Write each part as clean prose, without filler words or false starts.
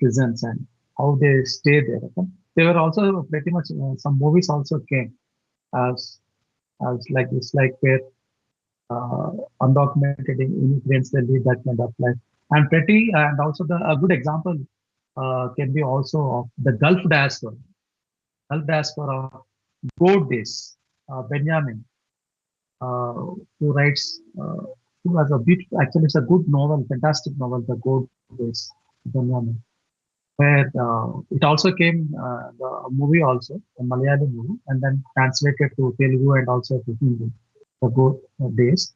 prisons and how they stay there. Okay? There were also pretty much some movies also came as like this, like where uh, undocumented immigrants they lead that kind of life. And pretty and also a good example can be also of the Gulf diaspora. Gulf diaspora Gold Days. Benjamin, who writes, who has a beautiful, actually it's a good novel, fantastic novel, The Gold Days, Benjamin, where it also came, the movie also, a Malayali movie, and then translated to Telugu and also to Hindi, The Gold Days.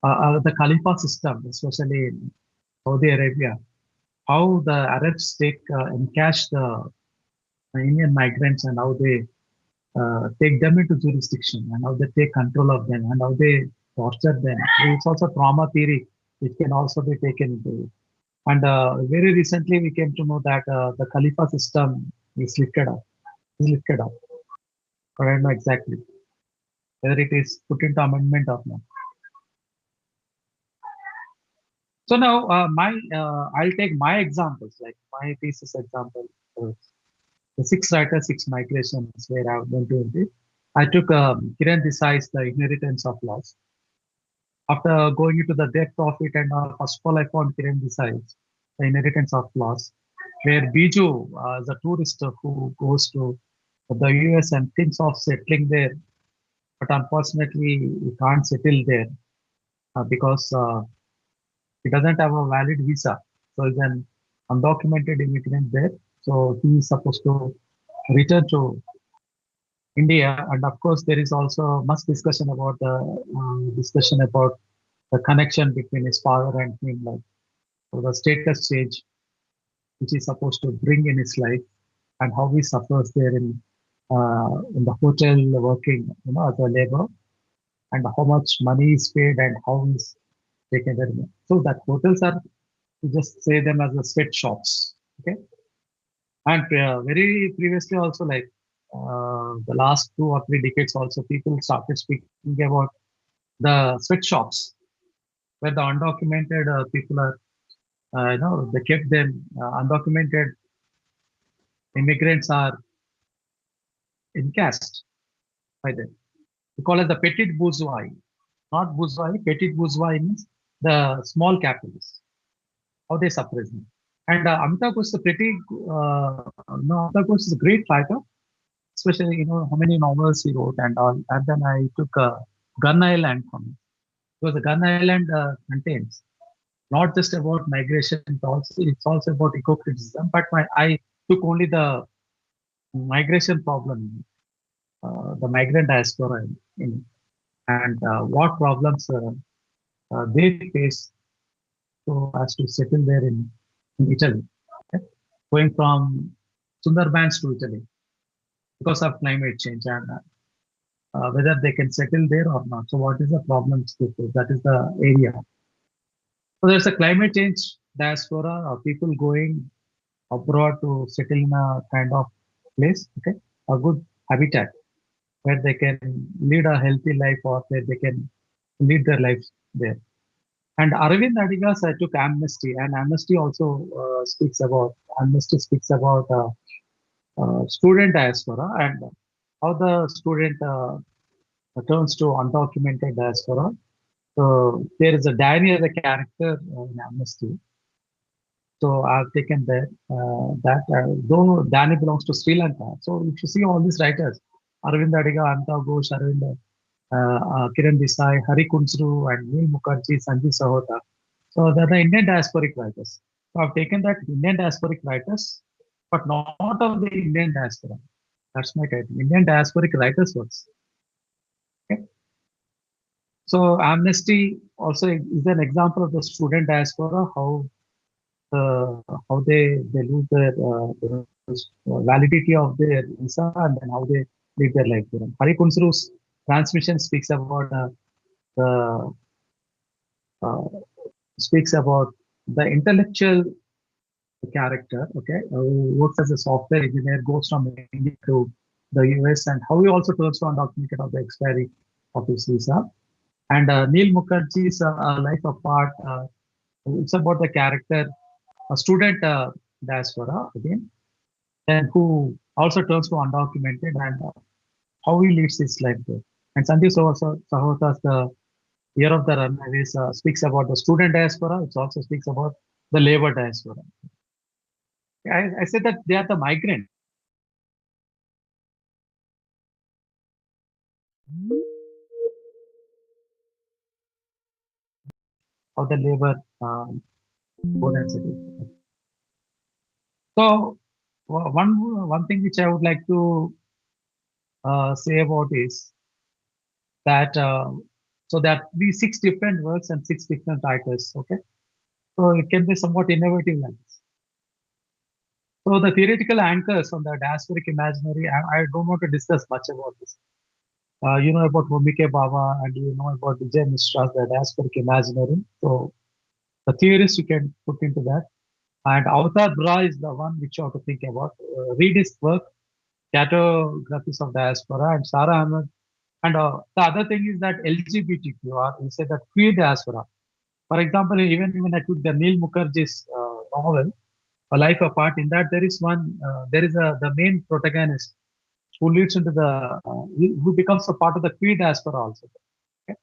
The Khalifa system, especially in Saudi Arabia, how the Arabs take encash the Indian migrants and how they take them into jurisdiction and how they take control of them and how they torture them. It's also trauma theory, which can also be taken into it. And very recently, we came to know that the Khalifa system is lifted up. Is lifted up. But I don't know exactly whether it is put into amendment or not. So now, I'll take my examples, like my thesis example. The 6 writers, 6 migrations, where I went to it. I took Kiran Desai's The Inheritance of Loss. After going into the depth of it, and first of all, I found Kiran Desai's The Inheritance of Loss, where Biju is a tourist who goes to the US and thinks of settling there, but unfortunately, he can't settle there because he doesn't have a valid visa. So he's an undocumented immigrant there. So he is supposed to return to India. And of course, there is also much discussion about the connection between his father and him, like so the status change which he's supposed to bring in his life, and how he suffers there in the hotel working, as a labor, and how much money is paid and how he's taken there. So that hotels are, to just say them as the sweatshops. Okay. And very previously also, like the last 2 or 3 decades also, people started speaking about the sweatshops where the undocumented people are, they kept them, undocumented immigrants are encased by them. We call it the petit bourgeois, not bourgeois, petit bourgeois means the small capitalists, how they suppress them. And Amitabh Ghosh is a Amitabh Ghosh is a great writer, especially, how many novels he wrote and all. And then I took Gun Island from him. Because the Gun Island contains not just about migration, it's also about eco-criticism. But I took only the migration problem, the migrant diaspora in and what problems they face so as to settle there in Italy, okay? Going from Sundarbans to Italy because of climate change, and whether they can settle there or not. So what is the problems they face? That is the area. So there's a climate change diaspora of people going abroad to settle in a kind of place, okay, a good habitat where they can lead a healthy life or where they can lead their lives there. And Aravind Adiga's I took Amnesty, and Amnesty also speaks about student diaspora and how the student turns to undocumented diaspora. So there is a Danny as a character in Amnesty. So I've taken though Danny belongs to Sri Lanka. So if you see all these writers, Aravind Adiga, Amitabh Ghosh, Kiran Desai, Hari Kunzru, and Neil Mukherjee, Sanjay Sahota. So they're the Indian diasporic writers. So I've taken that Indian diasporic writers, but not of the Indian diaspora. That's my title. Indian diasporic writers works. Okay. So Amnesty also is an example of the student diaspora, how they lose their validity of their visa and then how they live their life. Hari Kunzru's transmission speaks about the intellectual character, okay, who works as a software engineer, goes from India to the US, and how he also turns to undocumented of the expiry of his visa. And Neil Mukherjee's Life Apart, it's about the character, a student diaspora again, then who also turns to undocumented and how he leads his life there. And Sandeep Sahotra's The Year of the Runaways speaks about the student diaspora. It also speaks about the labor diaspora. I said that they are the migrants of the labor movement. So one thing which I would like to say about is that so that these six different works and six different writers. Okay, so it can be somewhat innovative like this. So the theoretical anchors on the diasporic imaginary, I don't want to discuss much about this. You know about Homike Baba and you know about Vijay Mishra's the diasporic imaginary. So the theories you can put into that. And Avatar Bra is the one which you have to think about. Read his work, Cartographies of Diaspora, and Sarah Ahmed. And the other thing is that LGBTQ, we say that queer diaspora. For example, even when I took the Neil Mukherjee's novel, A Life Apart, in that there is the main protagonist who leads into who becomes a part of the queer diaspora also. Okay?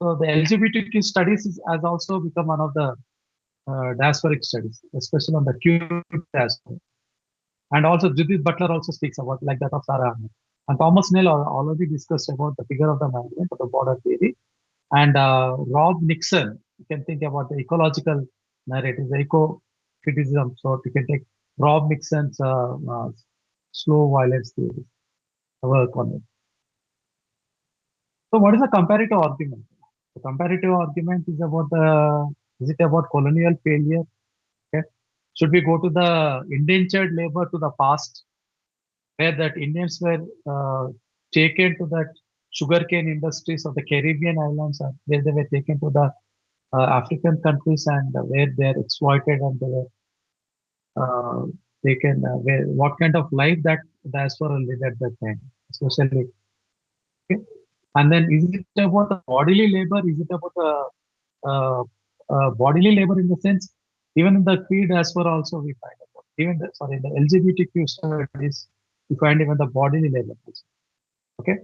So the LGBTQ studies has also become one of the diasporic studies, especially on the queer diaspora. And also Judith Butler also speaks about like that of Sarah Ahmed. And Thomas Neal already discussed about the figure of the migrant or the border theory. And Rob Nixon, you can think about the ecological narrative, the eco criticism. So you can take Rob Nixon's slow violence theory, work on it. So what is the comparative argument? The comparative argument is it about colonial failure? Okay. Should we go to the indentured labor to the past, where that Indians were taken to that sugarcane industries of the Caribbean islands, where they were taken to the African countries and where they are exploited and they were taken, what kind of life that diaspora lived at that time, especially. Okay? And then is it about the bodily labor? Is it about the bodily labor in the sense, even in the queer diaspora also we find about, even the LGBTQ studies, we find even the bodily labor also. Okay.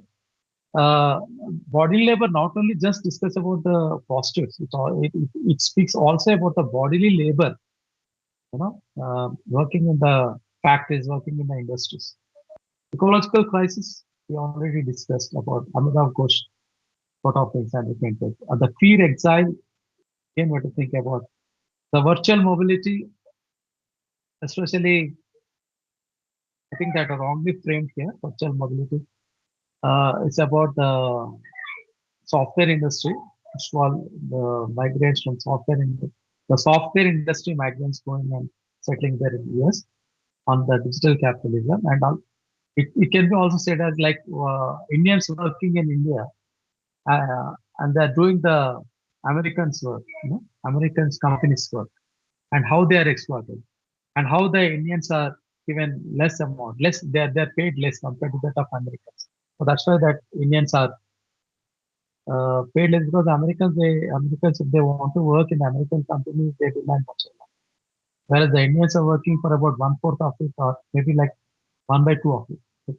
Uh, Bodily labor not only just discuss about the prostitutes, it speaks also about the bodily labor, working in the factories, working in the industries. Ecological crisis, we already discussed about Amitav Ghosh, what of things and we can take. The queer exile, again, what to think about. The virtual mobility, especially, I think that are wrongly framed here, virtual mobility. It's about the software industry. It's called the migrants from the software industry migrants going and settling there in the US on the digital capitalism. And it can be also said as like Indians working in India and they're doing the Americans' work, Americans' companies' work, and how they are exploited, and how the Indians are given less amount, they're paid less compared to that of Americans. So that's why that Indians are paid less because Americans if they want to work in American companies they demand much more. Whereas the Indians are working for about 1/4 of it or maybe like 1/2 of it.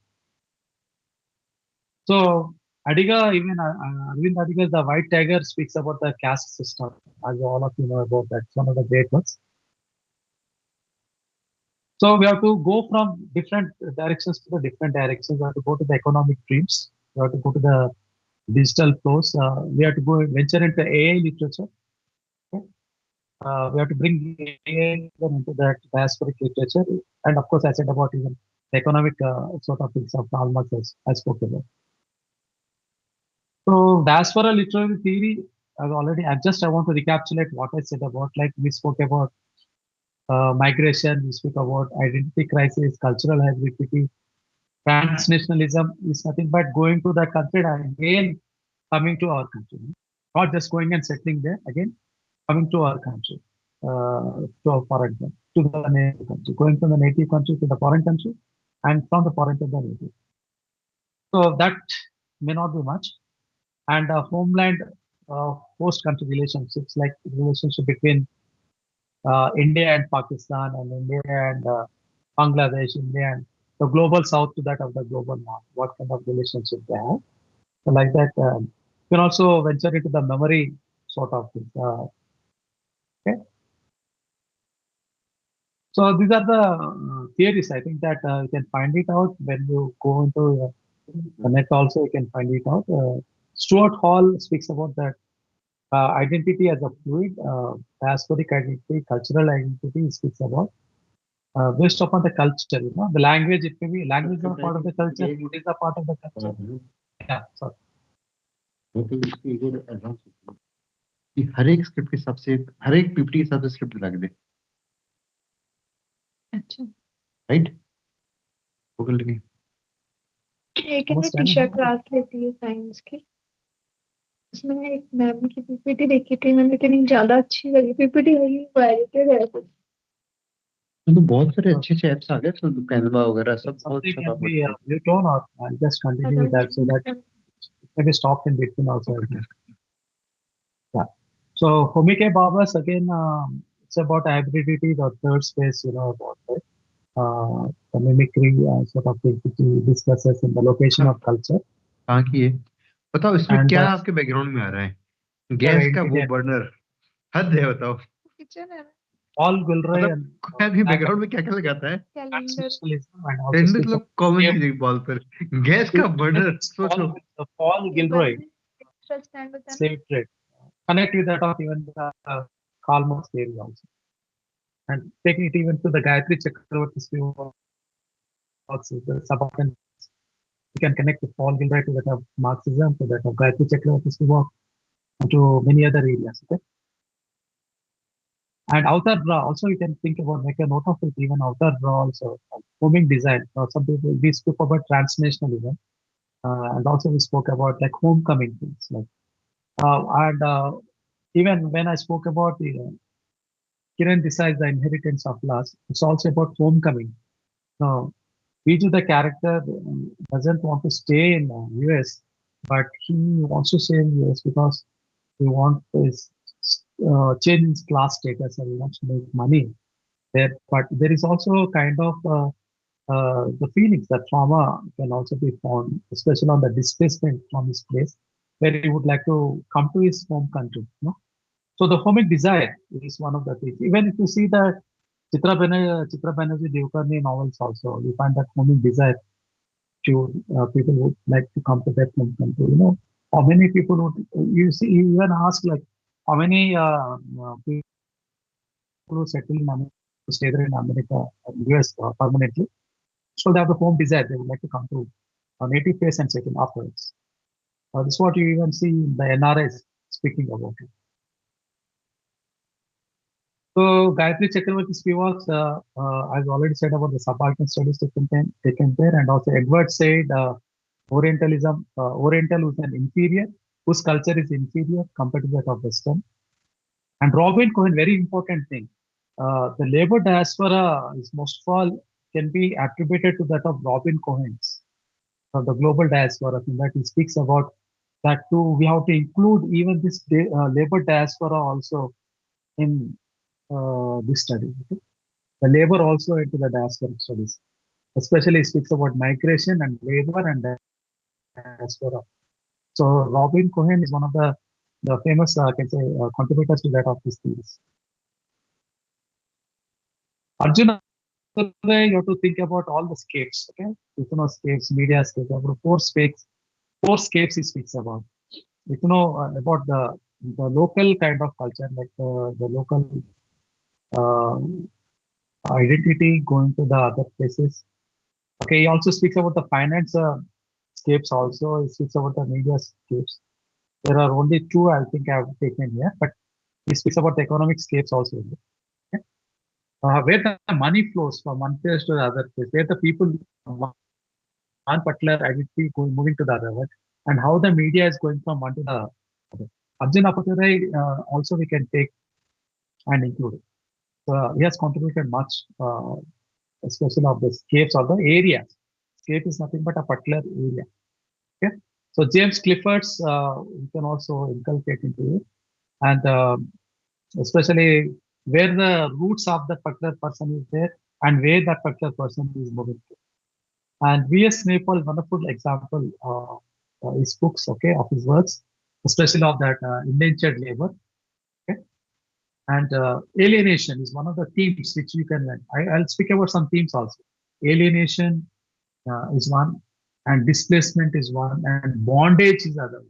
So Adiga, even Arvind Adiga's The White Tiger speaks about the caste system, as all of you know about that. It's one of the great ones. So we have to go from different directions to the different directions. We have to go to the economic dreams. We have to go to the digital flows. We have to go venture into AI literature. Okay? We have to bring AI into that diasporic literature. And of course, I said about even the economic sort of things of Karl Marx as I spoke about. So diaspora literary theory, I want to recapitulate what I said about, like we spoke about migration, we spoke about identity crisis, cultural hybridity, transnationalism is nothing but going to that country and again coming to our country. Not just going and settling there, again coming to our country, to our foreign country, to the native country, going from the native country to the foreign country and from the foreign to the native. So that may not be much. And homeland host country relationships, like relationship between India and Pakistan, and India and Bangladesh, India and the global south to that of the global north, what kind of relationship they have. So like that, you can also venture into the memory sort of things. Okay. So these are the theories. I think that you can find it out when you go into the net also, you can find it out. Stuart Hall speaks about that identity as a fluid, diasporic identity, cultural identity, he speaks about. Based upon the culture, the language, it may be language is not part of the culture, it is a part of the culture. Yeah, sorry. हर एक script के हिसाब से, हर एक PPT के हिसाब से script लगा दे, अच्छा राइट? वो कर लेंगे। एक है ना टीशा क्लास लेती है साइंस की, उसमें एक मैम की पीपीटी देखी थी मैंने, लेकिन ज्यादा अच्छी लगी पीपीटी, वही एडिटेड है कुछ। तो बहुत सारे अच्छे अच्छे ऐप्स आ गए, तो कैनवा वगैरह सब बहुत अच्छा काम करते हैं। You don't know, I'll just continue with that so that maybe stop in between also. Yeah. So Homike Babas again, it's about hybridity, the third space, about it. The mimicry sort of thing which he discusses in the location of culture. कहाँ की है? बताओ इसमें क्या आपके background में आ रहा है? गैस का वो बर्नर, हद है बताओ। किचन है Paul Gilroy and बैकग्राउंड में क्या क्या लगाता है? कैलेंडर लोग कॉमन चीज एक बॉल पर गैस का बर्नर, सोचो। Paul Gilroy save trade, connect with that of even the Karl Marx theory also, and taking it even to the Gayatri Chakravarti's view of the subaltern. You can connect with Paul Gilroy to that of Marxism, to that of Gayatri Chakravarti's view, and to many other areas. Okay. And outer bra also, you can think about, make a note of it, even outer bra also, homing design. Some people, we spoke about transnational event, and also we spoke about like homecoming things. Like, and even when I spoke about the Kiran Desai's The Inheritance of Loss, it's also about homecoming. Now, Viju, the character, doesn't want to stay in US, but he wants to stay in US because he wants his change his class status and he wants to make money there. But there is also kind of the feelings that trauma can also be found, especially on the displacement from his place, where he would like to come to his home country. So the homing desire is one of the things. Even if you see the Chitra Banerjee Devkarni novels also, you find that homing desire. People would like to come to that home country. How many people would you see? You even ask like how many people who settle in America, stay there in America, US permanently. So they have the home desire. They would like to come to a native place and settle afterwards. This is what you even see in the NRS speaking about it. So Gayatri Chakravarti's view was, I've already said about the subaltern studies taken there, and also Edward said Orientalism, Oriental was an inferior, whose culture is inferior compared to that of Western. And Robin Cohen, very important thing, the labor diaspora is most of all can be attributed to that of Robin Cohen's, the global diaspora, in that he speaks about that too. We have to include even this labor diaspora also in this study. Okay? The labor also into the diasporic studies, especially speaks about migration and labor and diaspora. So Robin Cohen is one of the famous, can say, contributors to that of this thesis. Arjuna, you have to think about all the scapes, okay? Scapes, media scapes, four scapes he speaks about. About the local kind of culture, like the local identity going to the other places. Okay, he also speaks about the finance scapes also. He speaks about the media scapes. There are only two I think I have taken here, but he speaks about the economic scapes also. Okay? Where the money flows from one place to the other place, where the people, one particular identity moving to the other, right? And how the media is going from one to the other. Arjun Appadurai also we can take and include it. So he has contributed much, especially of the scapes or the areas. Scape is nothing but a particular area. Okay. So James Clifford's we can also inculcate into it, and especially where the roots of the particular person is there and where that particular person is moving to. And V.S. Naipaul is wonderful example his books, okay, of his works, especially of that indentured labor. Okay? And alienation is one of the themes which you can learn. I'll speak about some themes also. Alienation is one, and displacement is one, and bondage is other.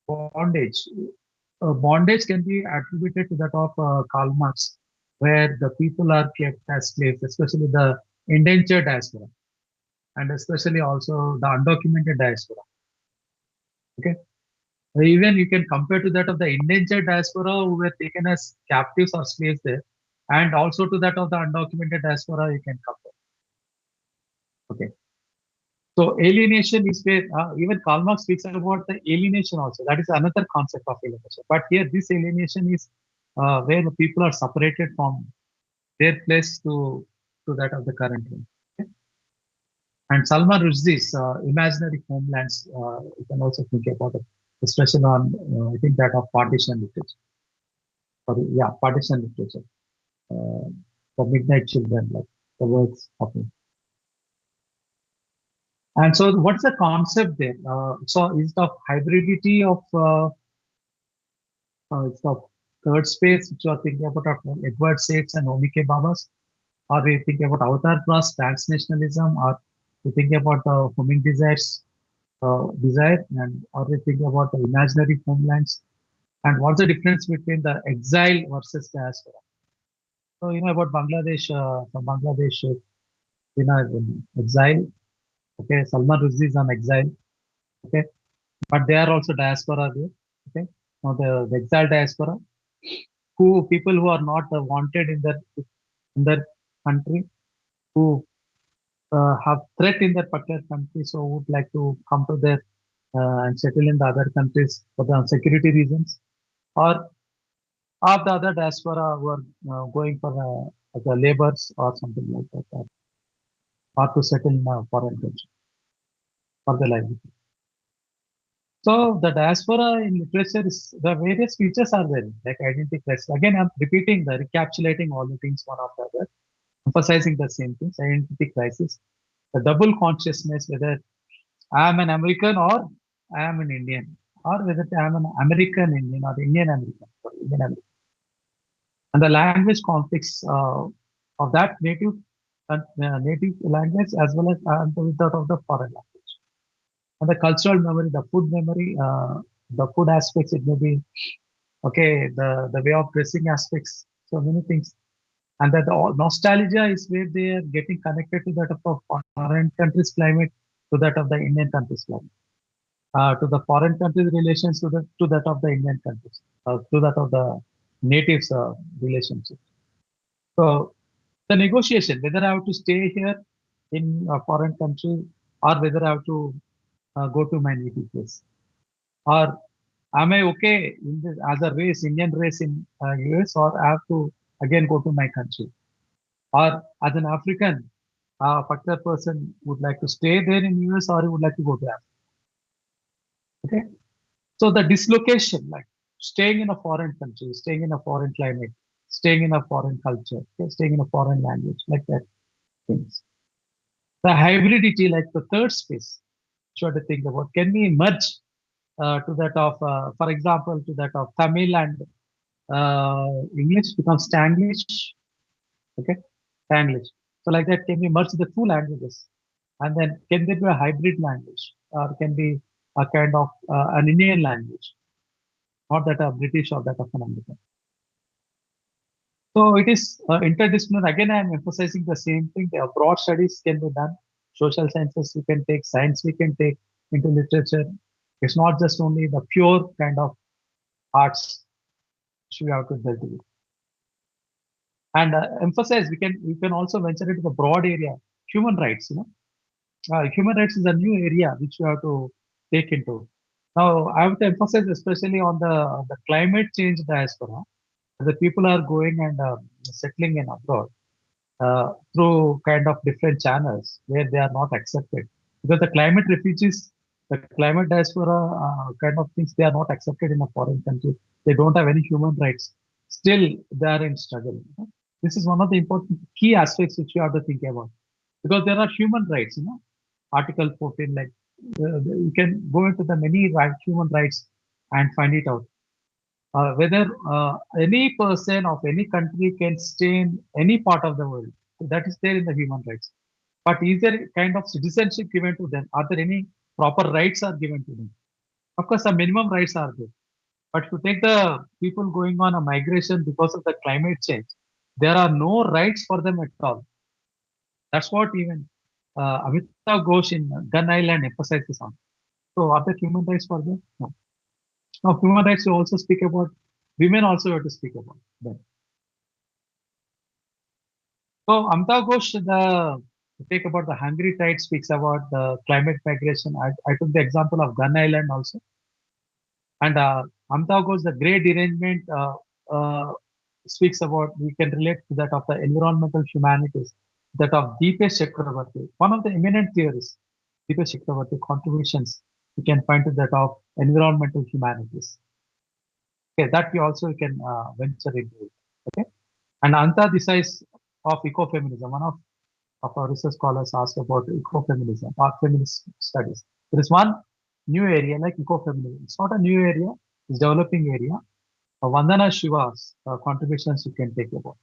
Bondage. Bondage can be attributed to that of Karl Marx, where the people are kept as slaves, especially the indentured diaspora, and especially also the undocumented diaspora. Okay, even you can compare to that of the indentured diaspora who were taken as captives or slaves there, and also to that of the undocumented diaspora you can compare. Okay. So alienation is where even Karl Marx speaks about the alienation also. That is another concept of alienation. But here this alienation is where the people are separated from their place to that of the current one. Okay? And Salman Rushdie's imaginary homelands, you can also think about it, especially on I think that of partition literature. Sorry, yeah, partition literature. The Midnight Children, like the works of him. And so, what's the concept there? So, is the hybridity of it's the third space, which you are thinking about Edward Said's and Omike Baba's, or we think about Avatar Plus, transnationalism, or we think about the homing desire, and or we think about the imaginary homelands, and what's the difference between the exile versus diaspora? So, you know about Bangladesh, from Bangladesh, you know, in exile. Okay, Salman Rushdie is on exile. Okay, but they are also diaspora there. Okay, now the exile diaspora, who people who are not wanted in their country, who have threat in their particular country, so would like to come to their and settle in the other countries for the security reasons, or of the other diaspora who are going for the labors or something like that, or to settle in a foreign country for the livelihood. So the diaspora in literature is the various features are there, like identity crisis. Again, I'm repeating recapitulating all the things one after the other, emphasizing the same things: identity crisis, the double consciousness, whether I am an American or I am an Indian, or whether I am an American Indian or Indian American, sorry, Indian American. And the language conflicts of that native language as well as with that of the foreign language. And the cultural memory, the food aspects, it may be okay, the way of dressing aspects, so many things. And that the nostalgia is where they are getting connected to that of the foreign country's climate, to that of the Indian country's climate, to the foreign country's relations to that of the Indian countries, to that of the natives' relationship. So the negotiation, whether I have to stay here in a foreign country or whether I have to go to my native place, or am I okay in this, as a race, Indian race in US, or I have to again go to my country, or as an African, a particular person would like to stay there in US or he would like to go to Africa. Okay, so the dislocation, like staying in a foreign country, staying in a foreign climate, staying in a foreign culture, okay, staying in a foreign language, like that things. The hybridity, like the third space, should to think about. Can we merge to that of, for example, to that of Tamil and English becomes Tanglish? Okay, Tanglish. So like that, can we merge the two languages? And then can there be a hybrid language, or can be a kind of an Indian language, not that a British or that of an American? So it is interdisciplinary. Again, I am emphasizing the same thing. Broad studies can be done. Social sciences we can take, science we can take into literature. It's not just only the pure kind of arts which we have to deal with. And emphasize we can also venture into the broad area, human rights. Human rights is a new area which we have to take into. Now I have to emphasize especially on the climate change diaspora. The people are going and settling in abroad through kind of different channels where they are not accepted, because the climate refugees, the climate diaspora kind of things, they are not accepted in a foreign country. They don't have any human rights. still they are in struggle. This is one of the important key aspects which you have to think about, because there are human rights, Article 14, like you can go into the many human rights and find it out. Whether any person of any country can stay in any part of the world, that is there in the human rights. But is there kind of citizenship given to them? Are there any proper rights are given to them? Of course, some minimum rights are there. But to take the people going on a migration because of the climate change, there are no rights for them at all. That's what even Amitav Ghosh in Gun Island emphasizes on. So are there human rights for them? No. Now, human rights you also speak about, women also have to speak about them. So Amitav Ghosh, take about the Hungry Tide speaks about the climate migration. I took the example of Gun Island also. And Amitav Ghosh, the Great Derangement speaks about, we can relate to that of the environmental humanities, that of Deepesh Chakravarti, one of the eminent theorists, Deepesh Chakravarti contributions, we can find to that of environmental humanities. Okay, that we also can venture into it. Okay, and Anta Desai's of ecofeminism, one of our research scholars asked about ecofeminism or feminist studies. There is one new area like ecofeminism. It's not a new area, it's developing area. Vandana Shiva's contributions you can take about.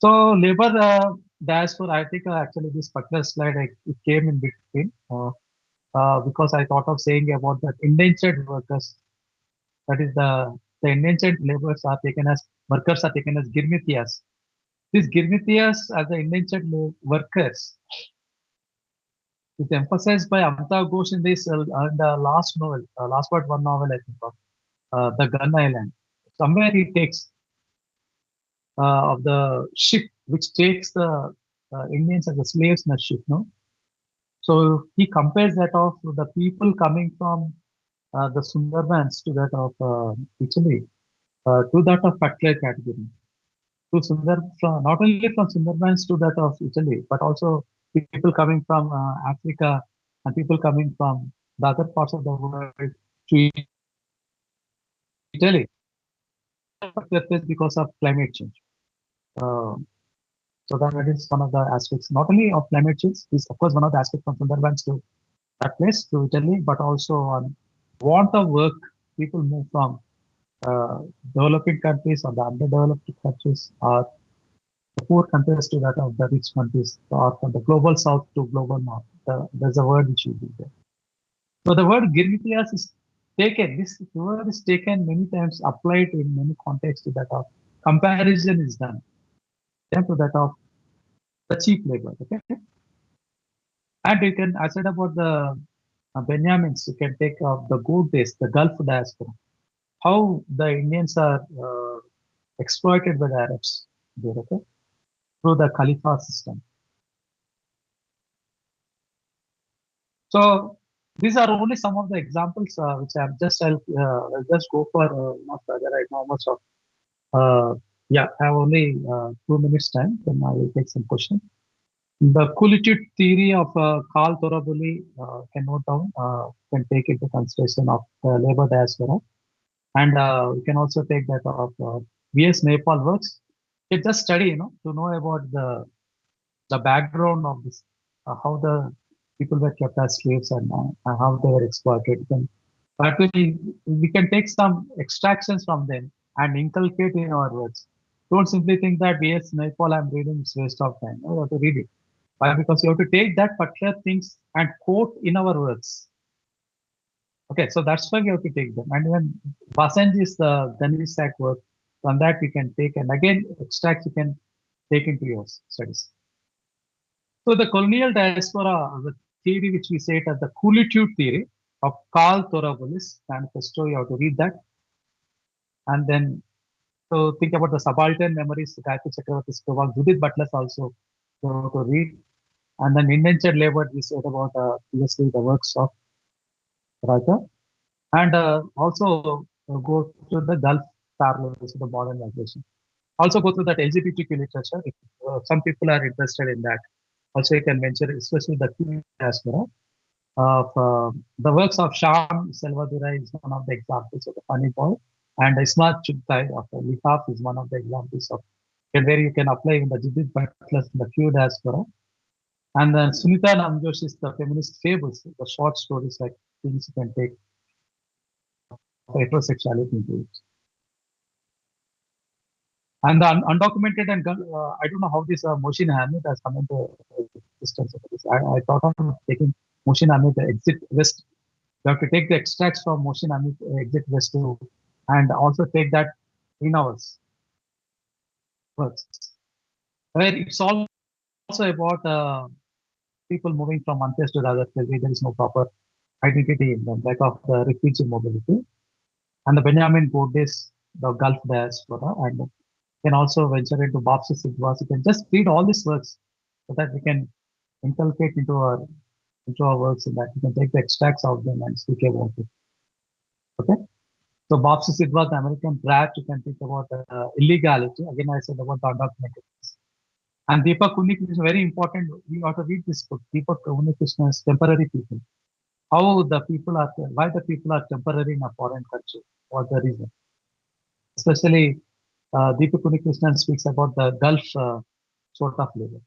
So labor diaspora, I think actually this particular slide it came in between because I thought of saying about that indentured workers. That is the indentured laborers are taken as workers are taken as girmitiyas. These girmitiyas as the indentured workers is emphasized by Amitav Ghosh in this the last novel, last but one novel I think of the Gun Island. Somewhere he takes of the ship which takes the Indians as the slaves in a ship, no? So he compares that of the people coming from the Sundarbans to that of Italy, to that of particular category. To not only from Sundarbans to that of Italy, but also people coming from Africa and people coming from the other parts of the world to Italy because of climate change. So that is one of the aspects, not only of climate change, is of course one of the aspects from Sundarbans to that place, to Italy, but also on want of work, people move from developing countries or the underdeveloped countries or the poor countries to that of the rich countries, or from the global south to global north. There's a word which you use there. So the word Girmitiyas is taken, this word is taken many times, applied in many contexts to that of comparison is done. Then to that of the cheap labor. Okay. And you can, I said about the Benyamins, you can take of the good days, the Gulf diaspora, how the Indians are exploited by the Arabs there, okay, through the Khalifa system. So these are only some of the examples which I'll just go for not further right now much of yeah, I have only 2 minutes time, then I will take some questions. The coolitude theory of Carl Torabulli can note down, can take into consideration of labor diaspora. And we can also take that of V.S. Nepal works. You just study, to know about the background of this, how the people were kept as slaves and how they were exploited. But we can take some extractions from them and inculcate in our words. Don't simply think that V.S. Nepal I'm reading is waste of time. You have to read it. Why? Because you have to take that particular things and quote in our words. Okay, so that's why we have to take them. And when Basanji's the Ganesh Sack work, from that we can take and again extract you can take into your studies. So the colonial diaspora, the theory which we say it as the coolitude theory of Carl Torabulli's manifesto, you have to read that. And then so think about the subaltern memories, Gayatri Chakravarti's Prabhak, Judith Butler's also you have to read. And then indentured labor, we said about previously the works of Raja. And also go to the Gulf parallels to the modern migration. Also go through that LGBTQ literature. If some people are interested in that, also you can venture, especially the queer diaspora. Of the works of Sham Selvadurai is one of the examples of the funny boy. And Ismat Chugtai of Lithaf is one of the examples of where you can apply in the Judith Butler's in the few diaspora. And then Sunita Namjosh is the feminist fables, the short stories like things you can take heterosexuality into it. And the undocumented and I don't know how this Moshin Hamid has come into existence. I thought of taking Moshin Hamid exit west. You have to take the extracts from Moshin Hamid exit west to, and also take that in hours works. Where it's also about people moving from one place to the other place where there is no proper identity in them, like of the refugee mobility. And the Benjamin Bordis, the Gulf diaspora, and can also venture into Babsi Sidwas. You can just read all these works so that we can inculcate into our works and that we can take the extracts of them and speak about it. Okay. So Babsi Sidwas, the American brat, you can think about illegality. Again, I said about the undocumented. And Deepak Unnikrishnan is very important. We ought to read this book. Deepak Unnikrishna's Temporary People. How the people are, why the people are temporary in a foreign country. What's the reason? Especially Deepak Unnikrishnan speaks about the Gulf sort of labor.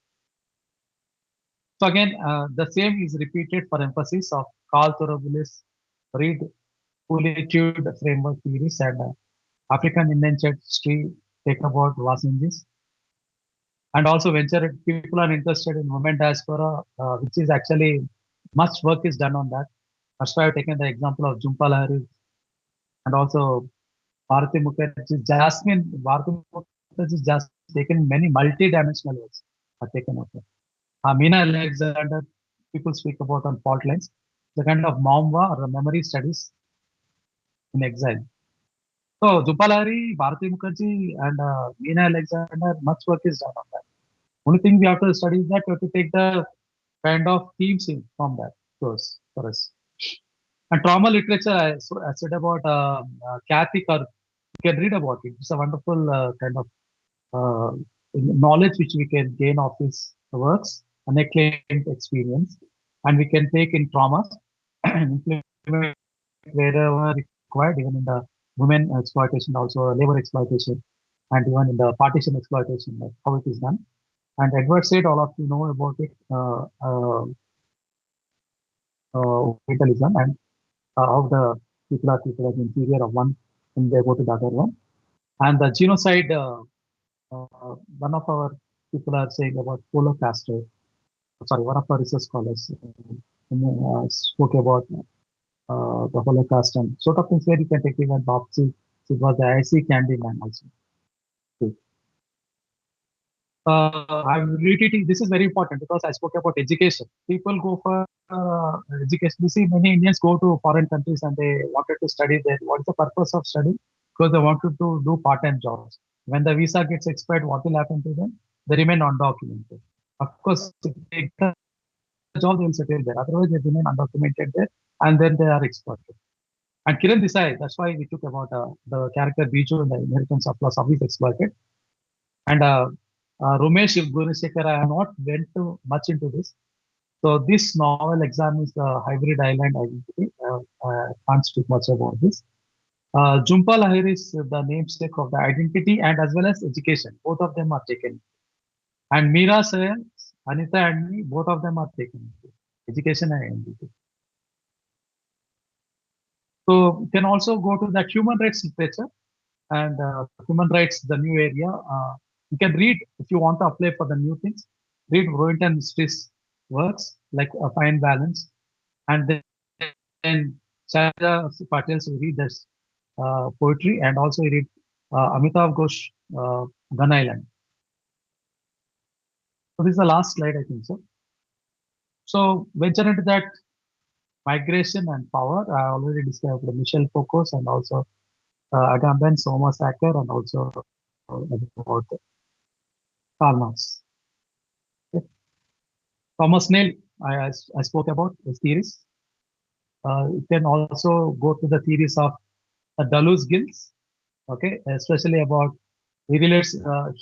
So again, the same is repeated for emphasis of Carl Thoroughbulis, read Politude Framework Theories and African Indentured History, take about Wasingis. And also venture, people are interested in women diaspora, which is actually much work is done on that. That's why I've taken the example of Jhumpa Lahari and also Bharati Mukherjee. Bharati Mukherjee is just taken many multi-dimensional works are taken out there. Meena Alexander, people speak about on fault lines, the kind of Maumwa or memory studies in exile. So Jhumpa Lahari, Bharati Mukherjee and Meena Alexander, much work is done on that. Only thing we have to study is that we have to take the kind of themes in from that course for us. And trauma literature, I said about Kathy Karp. You can read about it. It's a wonderful kind of knowledge which we can gain of his works, unacclaimed experience, and we can take in trauma and implement wherever required, even in the women exploitation, also labor exploitation, and even in the partition exploitation, like how it is done. And Edward said, all of you know about it, Orientalism and how the people are treated as inferior of one when they go to the other one. And the genocide, one of our people are saying about Paulo Castro, sorry, one of our research scholars spoke about the Holocaust and sort of things where you can take even Babsi. It was the IC Candyman also. I'm repeating, this is very important because I spoke about education. People go for education. You see, many Indians go to foreign countries and they wanted to study there. What is the purpose of study? Because they wanted to do part-time jobs. When the visa gets expired, what will happen to them? They remain undocumented. Of course, if they get a job, they will settle there. Otherwise, they remain undocumented there and then they are exploited. And Kiran Desai, that's why we took about the character Biju in the Inheritance of Philosophy is exploited. And Ramesh Gunasekar, I have not went too much into this. So this novel examines the hybrid island identity. I can't speak much about this. Jhumpa Lahiri is the namesake of the identity and as well as education. Both of them are taken. And Meera Sayal, Anita and me, both of them are taken. Education and identity. So you can also go to that human rights literature and human rights, the new area. You can read if you want to apply for the new things. Read Rohinton Stress works like A Fine Balance, and then Chaya Patel's read this poetry, and also read Amitav Ghosh Gun Island. So this is the last slide, I think so. So venture into that migration and power. I already described the Michel Foucault and also Agamben, Soma Sacker, and also about Karl Marx. Okay. Thomas Nail, I spoke about his theories. You can also go to the theories of Dallou's Gills, okay, especially about he relates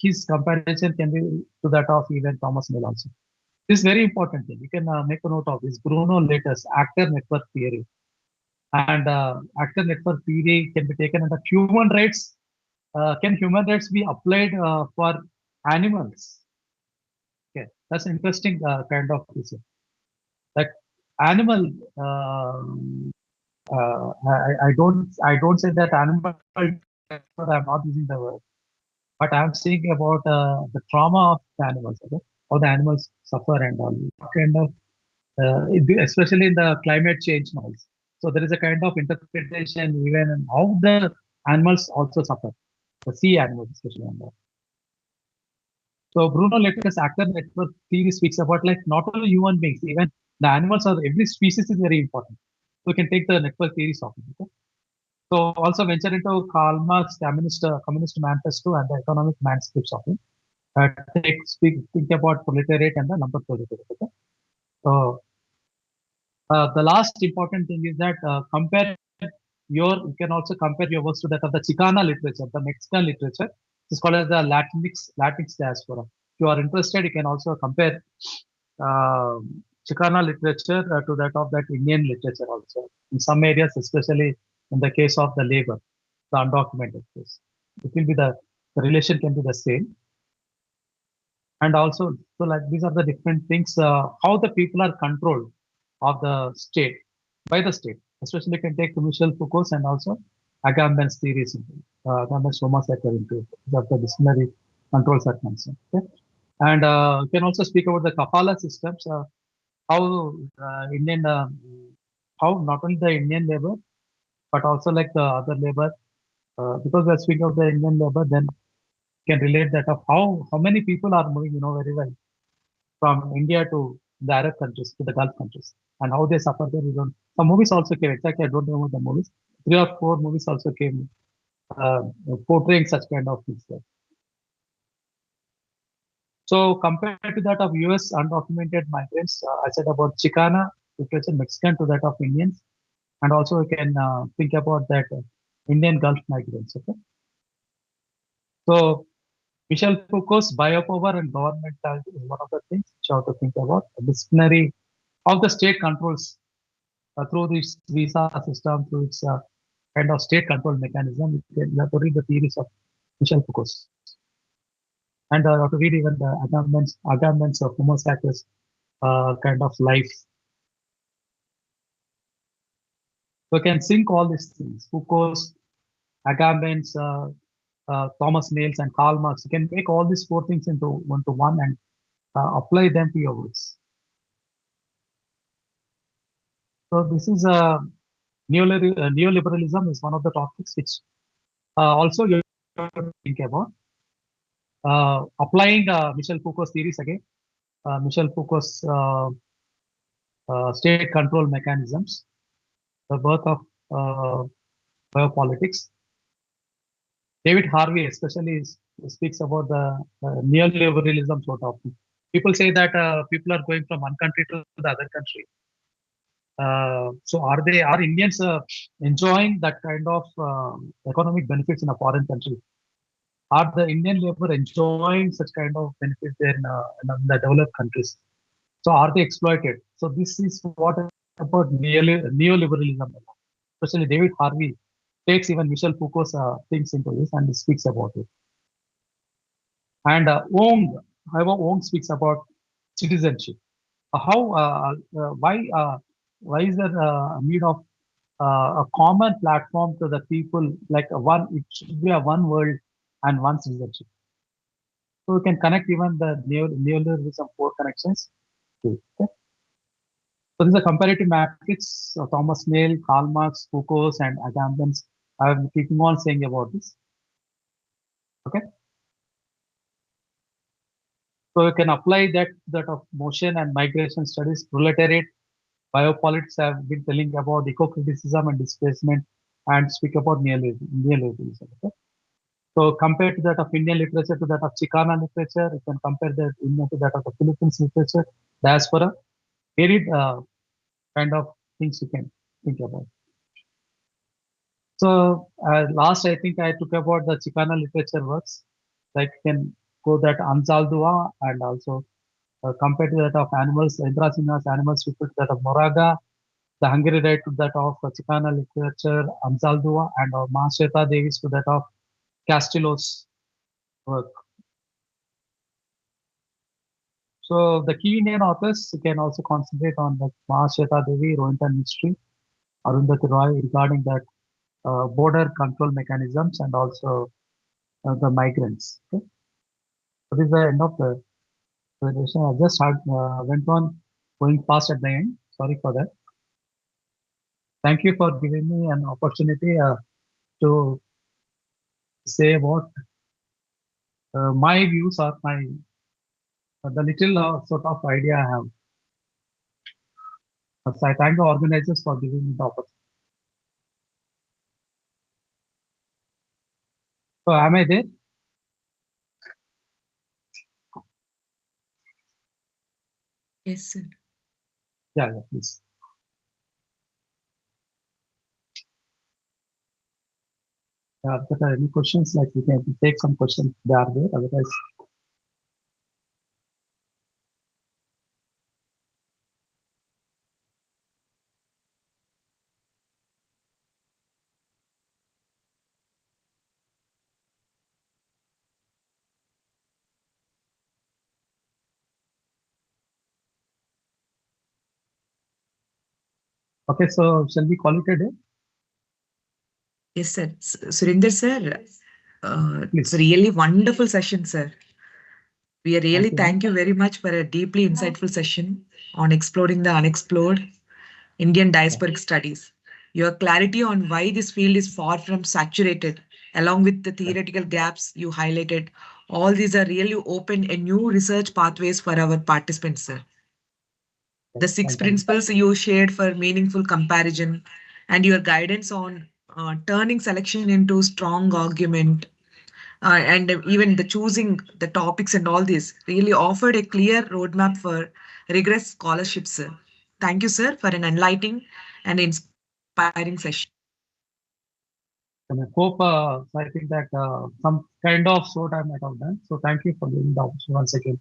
his comparison can be to that of even Thomas Nail also. This is very important thing. You can make a note of this. Bruno Latus, actor network theory. And actor network theory can be taken under human rights. Can human rights be applied for animals? Okay, that's an interesting kind of issue. Like animal, I don't say that animal. I'm not using the word, but I'm saying about the trauma of the animals. Okay? How the animals suffer and all. What kind of, especially in the climate change noise. So there is a kind of interpretation even in how the animals also suffer. The sea animals, especially on that. So Bruno Latour's actor network theory speaks about like not only human beings, even the animals or every species is very important. So we can take the network theories of it. Okay? So also venture into Karl Marx Communist Manifesto and the Economic Manuscripts of it. Think about proletariat and the lumber proletariat. Okay? So the last important thing is that you can also compare your works to that of the Chicana literature, the Mexican literature. It's called as the Latinx diaspora. If you are interested, you can also compare uh, Chicana literature to that of that Indian literature also. In some areas, especially in the case of the labor, the undocumented case, it will be the relation can be the same. And also, so like these are the different things, how the people are controlled of the state, by the state. Especially you can take Michel Foucault's and also Agamben's theories, Agamben's homosexual into that the disciplinary controls are concerned. Okay? And you can also speak about the kafala systems, how Indian, how not only the Indian labor, but also like the other labor, because we are speaking of the Indian labor, then can relate that of how many people are moving, very well from India to the Arab countries, to the Gulf countries, and how they suffer there. We don't. Some movies also came. Exactly, I don't remember the movies. 3 or 4 movies also came uh, portraying such kind of things there. So compared to that of US undocumented migrants, I said about Chicana literature, Mexican to that of Indians, and also we can think about that Indian Gulf migrants. Okay, so Michel Foucault's biopower and governmentality is one of the things which you have to think about. The disciplinary of the state controls through this visa system, through its kind of state control mechanism. You have to read the theories of Michel Foucault. And you have to read even the agamemnons of Homo sapiens kind of life. So you can sync all these things. Foucault's, Agamemnon's, Thomas Nails, and Karl Marx. You can make all these 4 things into one and apply them to your works. So this is neoliberalism is one of the topics which also you have to think about. Applying Michel Foucault's theories again, Michel Foucault's state control mechanisms, the birth of biopolitics. David Harvey especially speaks about the neoliberalism sort of thing. People say that people are going from one country to the other country. So are Indians enjoying that kind of economic benefits in a foreign country? Are the Indian labor enjoying such kind of benefits there in the developed countries? So are they exploited? So this is what about neoliberalism. Especially David Harvey takes even Michel Foucault's things into this and speaks about it. And Wong speaks about citizenship. Why is there a need of a common platform to the people, like it should be a one world and one citizenship. So we can connect even the neoliberalism 4 connections. Okay. So this is a comparative matrix of Thomas Nail, Karl Marx, Foucault, and Agamben's. I'm keeping on saying about this. Okay. So you can apply that of motion and migration studies, proletariat, biopolitics. Have been telling about eco-criticism and displacement, and speak about neoliberalism. Okay? So compared to that of Indian literature to that of Chicana literature, you can compare that Indian to that of the Philippines literature, diaspora, varied kind of things you can think about. So last, I think I took about the Chicana literature works. Like you can go that Anzaldua and also compared to that of animals, Indra Sinha's animals, we put that of Moraga, The Hungary right to that of Chicana literature, Anzaldua, and Mahashweta Devi's to that of Castillo's work. So the key Indian authors can also concentrate on the Mahashweta Devi, Rohinton history, Arundhati Roy regarding that border control mechanisms and also the migrants. Okay? So this is the end of the presentation. I just had, went on going fast at the end. Sorry for that. Thank you for giving me an opportunity to say what my views or my the little sort of idea I have. So I thank the organizers for giving me the opportunity. So am I there? Yes, sir. Yeah, please. If there are any questions, like we can take some questions. They are there. Otherwise, okay. So shall we call it a day? Yes, sir. Surinder, sir, it's a Please. really wonderful session, sir. We really Thank thank you very much for a deeply insightful session on exploring the unexplored Indian diasporic studies. Your clarity on why this field is far from saturated, along with the theoretical gaps you highlighted, all these are really open a new research pathways for our participants, sir. The six Thank you. principles you shared for meaningful comparison and your guidance on turning selection into strong argument and even the choosing the topics and all this really offered a clear roadmap for rigorous scholarship, sir. Thank you, sir, for an enlightening and inspiring session. And I hope I think that some kind of sort I might have done. So thank you for giving the opportunity once again.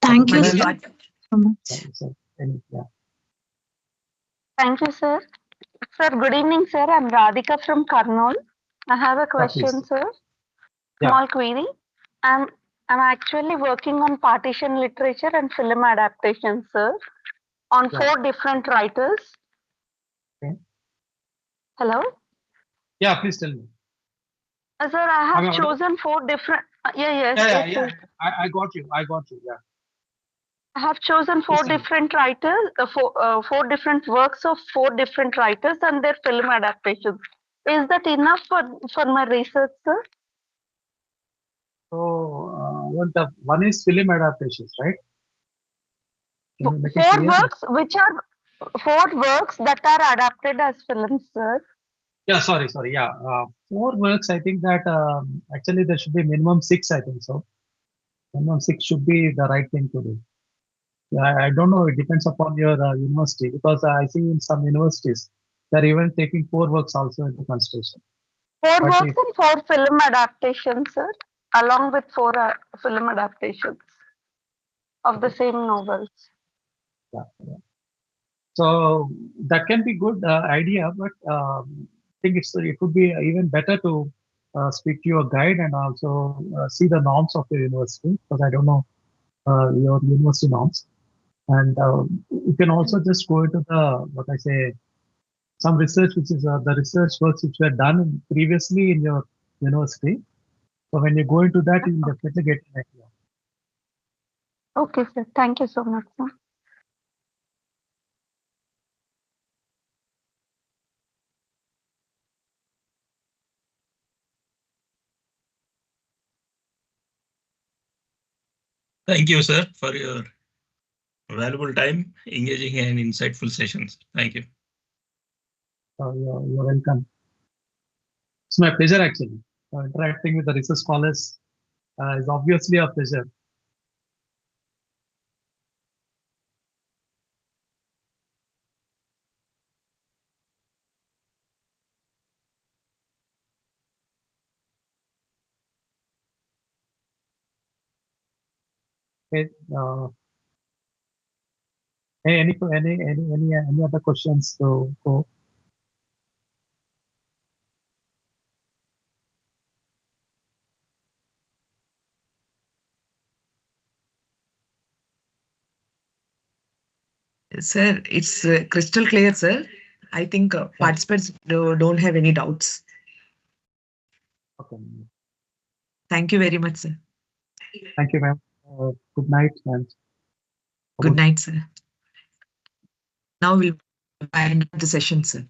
Thank you, Much sir. Raj- So much. So, yeah. Thank you, sir. Sir, good evening, sir. I'm Radhika from Karnool. I have a question, Please. sir. Yeah. Small query. I'm I'm actually working on partition literature and film adaptation, sir, on Yeah. 4 different writers. Okay. Hello? Yeah, please tell me. Sir, I Am I have audible? chosen 4 different. Yes, Yeah, yes, yeah. sir. I got you. I got you. Yeah. I have chosen Please four tell me. different writers, 4 different works of 4 different writers and their film adaptations. Is that enough for my research, sir? So one is film adaptations, right? Can you make it Four clear? works, which are 4 works that are adapted as films, sir. Yeah, sorry. Yeah, 4 works. I think that actually there should be minimum 6. I think so. Minimum 6 should be the right thing to do. Yeah, I don't know. It depends upon your university because I see in some universities they're even taking 4 works also into consideration. Four But works if and 4 film adaptations, sir, along with 4 film adaptations of the same novels. yeah. So that can be good idea, but I think it would be even better to speak to your guide and also see the norms of your university because I don't know your university norms. And you can also just go into the what I say some research which is the research works which were done previously in your university. So when you go into that, you will definitely get an idea. Okay, sir. Thank you so much, sir. Thank you, sir, for your valuable time, engaging and insightful sessions. Thank you. You're welcome. It's my pleasure actually. Interacting with the research scholars is obviously a pleasure. Okay, Hey, any other questions to go? Sir, it's crystal clear, sir. I think participants don't have any doubts. Okay. Thank you very much, sir. Thank you, ma'am. Good night, and Good night, sir. Now we'll end the session, sir.